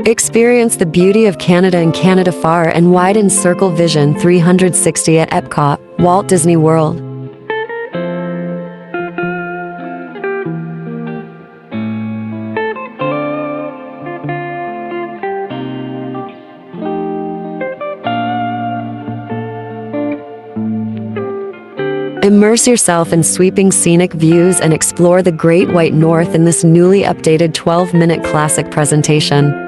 Experience the beauty of Canada and Canada Far and wide in Circle Vision 360 at Epcot, Walt Disney World. Immerse yourself in sweeping scenic views and explore the Great White North in this newly updated 12-minute classic presentation.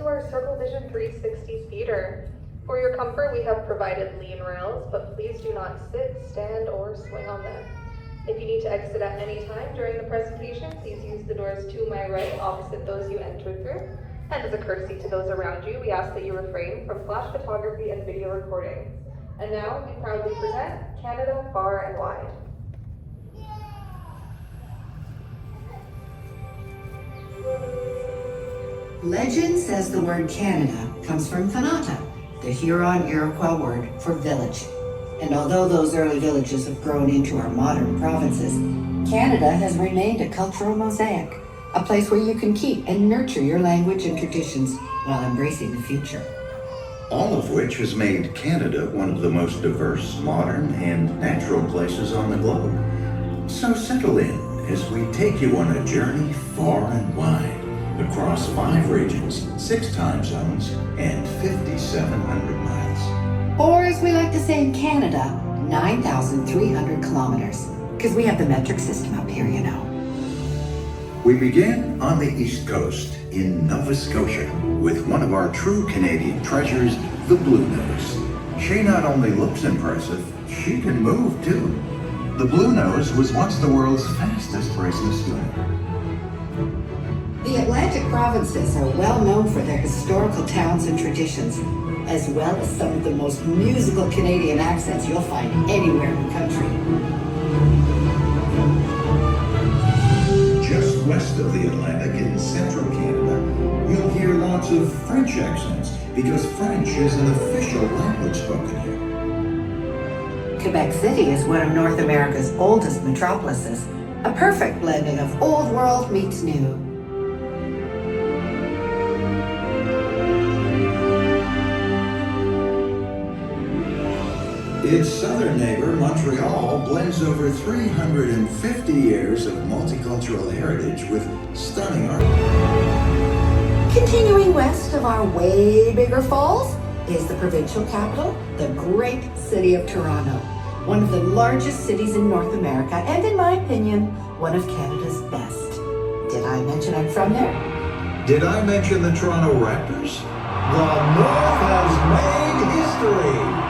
our Circle Vision 360 theater. For your comfort, we have provided lean rails, but please do not sit, stand, or swing on them. If you need to exit at any time during the presentation, please use the doors to my right, opposite those you entered through. And as a courtesy to those around you, we ask that you refrain from flash photography and video recording. And now, we proudly present Canada Far and Wide. Legend says the word Canada comes from Kanata, the Huron-Iroquois word for village. And although those early villages have grown into our modern provinces, Canada has remained a cultural mosaic, a place where you can keep and nurture your language and traditions while embracing the future. All of which has made Canada one of the most diverse, modern, and natural places on the globe. So settle in as we take you on a journey far and wide, across 5 regions, 6 time zones, and 5,700 miles. Or as we like to say in Canada, 9,300 kilometers, because we have the metric system up here, you know. We begin on the East Coast in Nova Scotia with one of our true Canadian treasures, the Blue Nose. She not only looks impressive, she can move too. The Blue Nose was once the world's fastest racing schooner. The Atlantic provinces are well known for their historical towns and traditions, as well as some of the most musical Canadian accents you'll find anywhere in the country. Just west of the Atlantic in central Canada, you'll hear lots of French accents because French is an official language spoken here. Quebec City is one of North America's oldest metropolises, a perfect blending of old world meets new. Its southern neighbor, Montreal, blends over 350 years of multicultural heritage with stunning art. Continuing west of our way bigger falls is the provincial capital, the great city of Toronto, one of the largest cities in North America, and in my opinion, one of Canada's best. Did I mention I'm from there? Did I mention the Toronto Raptors? The North has made history!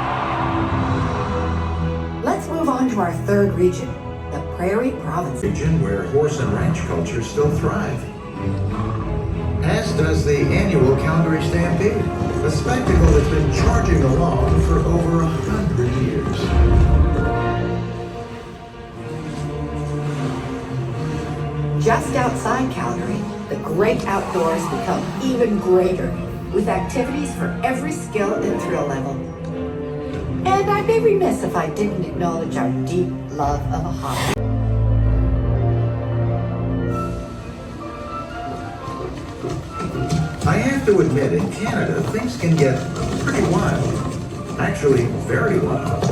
Let's move on to our third region, the Prairie Province. Region where horse and ranch culture still thrive. As does the annual Calgary Stampede, a spectacle that's been charging along for over 100 years. Just outside Calgary, the great outdoors become even greater, with activities for every skill and thrill level. And I'd be remiss if I didn't acknowledge our deep love of a hobby. I have to admit, in Canada, things can get pretty wild. Actually, very wild.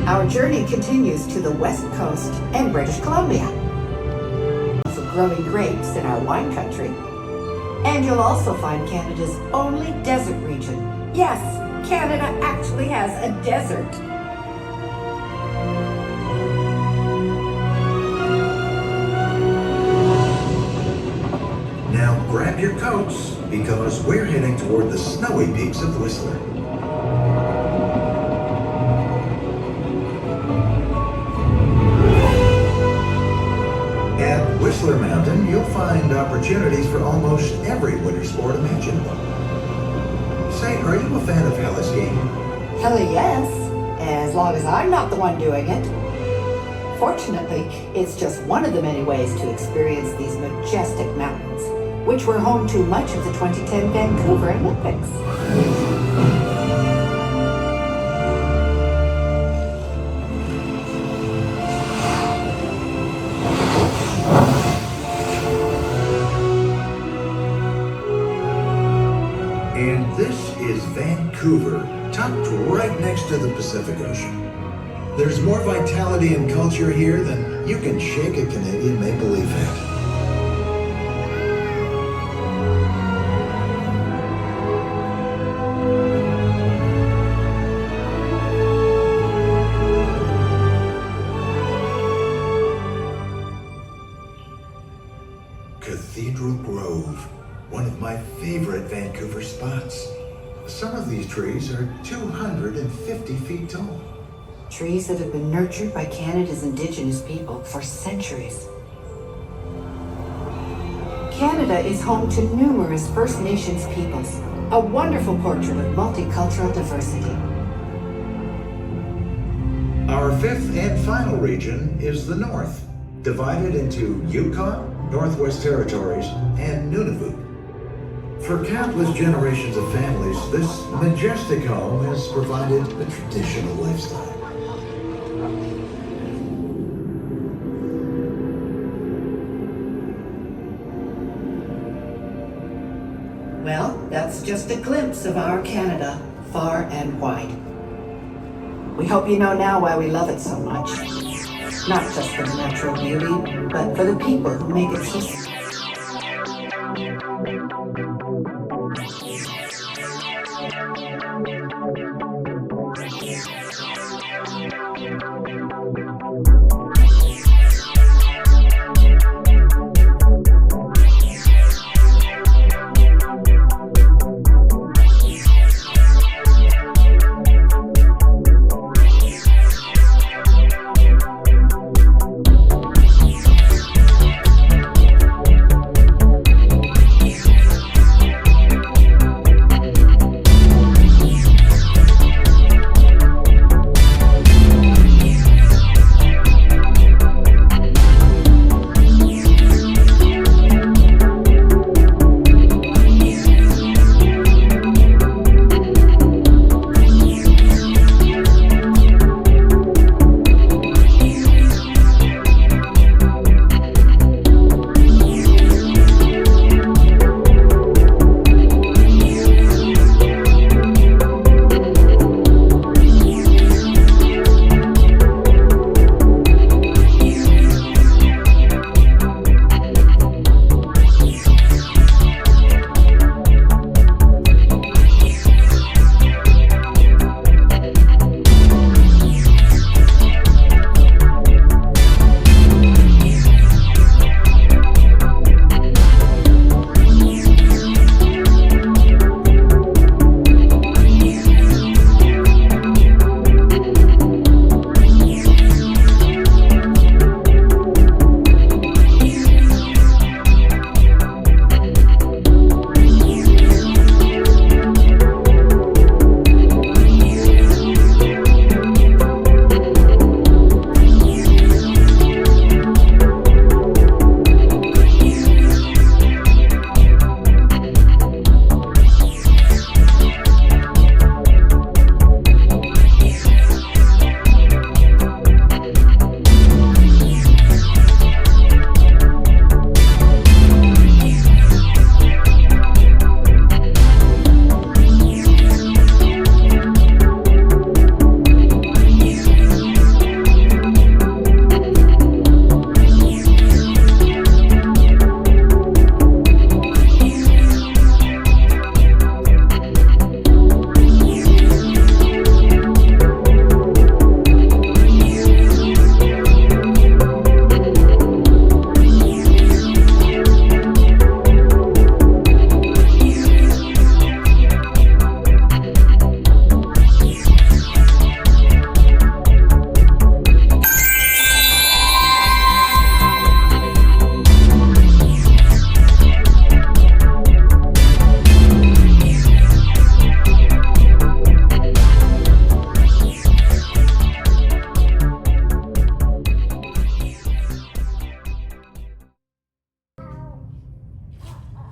Our journey continues to the West Coast and British Columbia. Also growing grapes in our wine country. And you'll also find Canada's only desert region. Yes, Canada actually has a desert. Now grab your coats, because we're heading toward the snowy peaks of Whistler. At Whistler Mountain, you'll find opportunities for almost every winter sport imaginable. Say, are you a fan of heli-skiing? Hell yes, as long as I'm not the one doing it. Fortunately, it's just one of the many ways to experience these majestic mountains, which were home to much of the 2010 Vancouver Olympics. And this is Vancouver, tucked right next to the Pacific Ocean. There's more vitality and culture here than you can shake a Canadian make-believe hat. nuts. Some of these trees are 250 feet tall. Trees that have been nurtured by Canada's Indigenous people for centuries. Canada is home to numerous First Nations peoples, a wonderful portrait of multicultural diversity. Our fifth and final region is the North, divided into Yukon, Northwest Territories, and Nunavut. For countless generations of families, this majestic home has provided a traditional lifestyle. Well, that's just a glimpse of our Canada, far and wide. We hope you know now why we love it so much. Not just for the natural beauty, but for the people who make it so.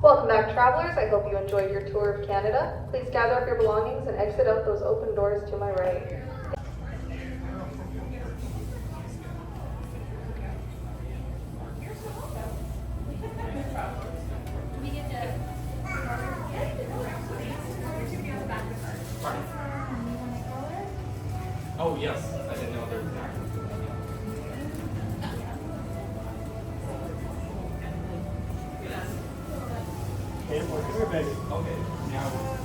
Welcome back, travelers. I hope you enjoyed your tour of Canada. Please gather up your belongings and exit out those open doors to my right. Oh, yes. I didn't know there was an actor. Come here, baby. Okay, now.